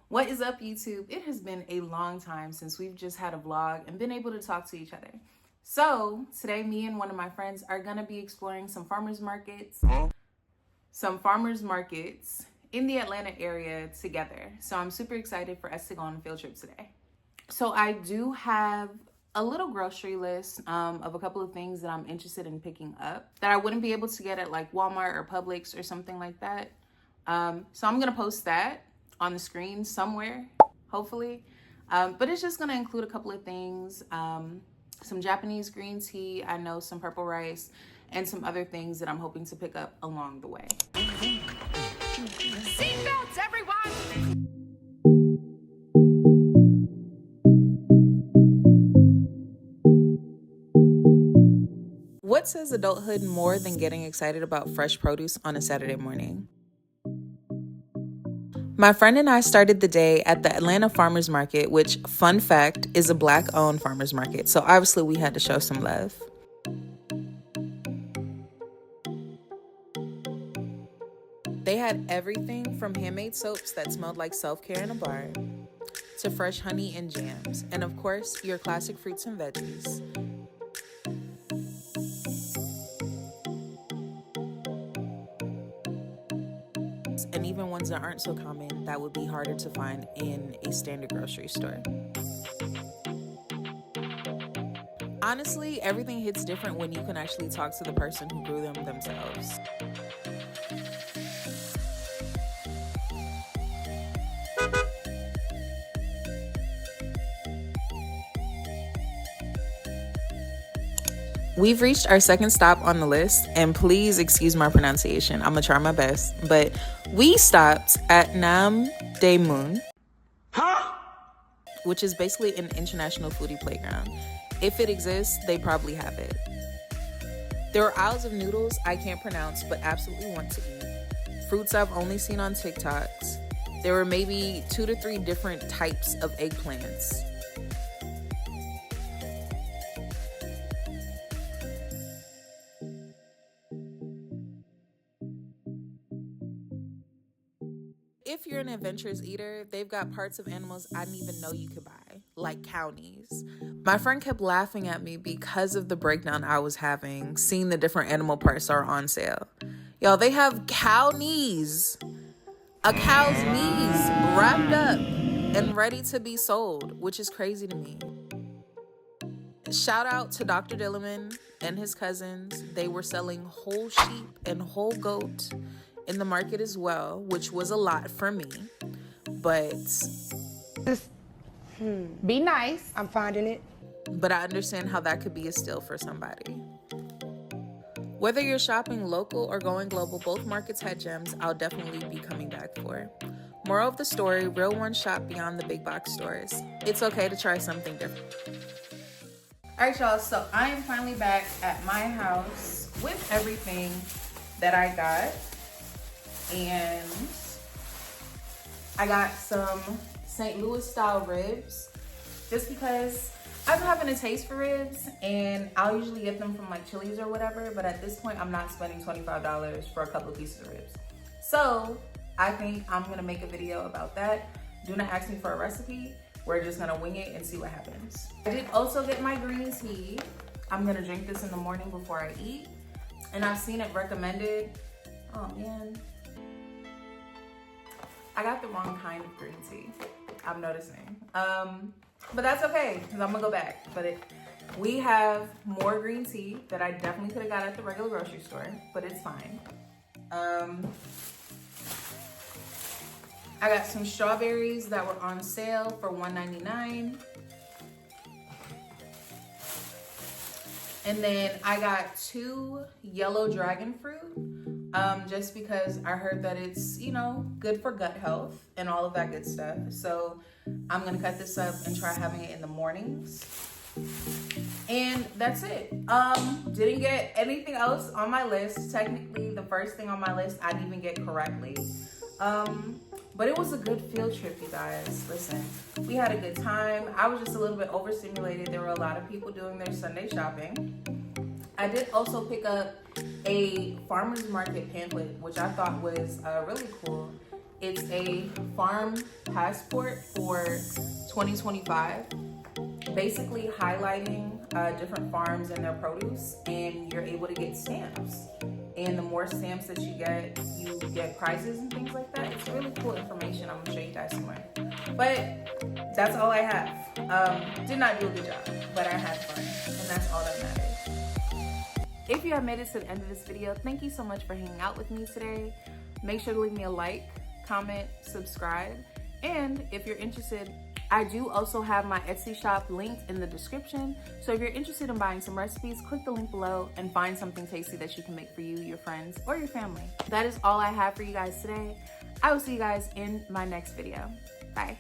What is up, YouTube? It has been a long time since we've just had a vlog and been able to talk to each other. So today, me and one of my friends are gonna be exploring some farmers markets in the Atlanta area together. So I'm super excited for us to go on a field trip today. So I do have a little grocery list of a couple of things that I'm interested in picking up that I wouldn't be able to get at like Walmart or Publix or something like that. So I'm gonna post that on the screen somewhere, hopefully. But it's just gonna include a couple of things, some Japanese green tea, I know some purple rice, and some other things that I'm hoping to pick up along the way. Seatbelts, everyone! What says adulthood more than getting excited about fresh produce on a Saturday morning? My friend and I started the day at the Atlanta Farmers Market, which, fun fact, is a Black-owned farmers market. So obviously we had to show some love. They had everything from handmade soaps that smelled like self-care in a bar, to fresh honey and jams, and of course, your classic fruits and veggies. And even ones that aren't so common that would be harder to find in a standard grocery store. Honestly, everything hits different when you can actually talk to the person who grew them themselves. We've reached our second stop on the list, and please excuse my pronunciation. I'm gonna try my best, but we stopped at Dae Mun, which is basically an international foodie playground. If it exists, they probably have it. There are aisles of noodles I can't pronounce, but absolutely want to eat. Fruits I've only seen on TikToks. There were maybe 2 to 3 different types of eggplants. If you're an adventurous eater, they've got parts of animals I didn't even know you could buy, like cow knees. My friend kept laughing at me because of the breakdown I was having, seeing the different animal parts are on sale. Y'all, they have cow knees. A cow's knees wrapped up and ready to be sold, which is crazy to me. Shout out to Dr. Dillerman and his cousins. They were selling whole sheep and whole goat in the market as well, which was a lot for me, but be nice. I'm finding it. But I understand how that could be a steal for somebody. Whether you're shopping local or going global, both markets had gems I'll definitely be coming back for. Moral of the story, real ones shop beyond the big box stores. It's okay to try something different. All right, y'all, so I am finally back at my house with everything that I got. And I got some St. Louis style ribs just because I've been having a taste for ribs, and I'll usually get them from like Chili's or whatever, but at this point I'm not spending $25 for a couple of pieces of ribs. So I think I'm gonna make a video about that. Do not ask me for a recipe. We're just gonna wing it and see what happens. I did also get my green tea. I'm gonna drink this in the morning before I eat, and I've seen it recommended. Oh man, I got the wrong kind of green tea, I'm noticing. But that's okay, because I'm gonna go back. But we have more green tea that I definitely could have got at the regular grocery store, but it's fine. I got some strawberries that were on sale for $1.99. And then I got 2 yellow dragon fruit, just because I heard that it's, you know, good for gut health and all of that good stuff. So I'm gonna cut this up and try having it in the mornings. And that's it. Didn't get anything else on my list. Technically, the first thing on my list I didn't even get correctly. But it was a good field trip, you guys. Listen, we had a good time. I was just a little bit overstimulated. There were a lot of people doing their Sunday shopping. I did also pick up a farmer's market pamphlet, which I thought was really cool. It's a farm passport for 2025, basically highlighting different farms and their produce, and you're able to get stamps. And the more stamps that you get prizes and things like that. It's really cool information. I'm gonna show you guys somewhere. But that's all I have. Did not do a good job, but I had fun, and that's all that matters. If you have made it to the end of this video, thank you so much for hanging out with me today. Make sure to leave me a like, comment, subscribe, and if you're interested, I do also have my Etsy shop linked in the description. So if you're interested in buying some recipes, click the link below and find something tasty that you can make for you, your friends, or your family. That is all I have for you guys today. I will see you guys in my next video. Bye.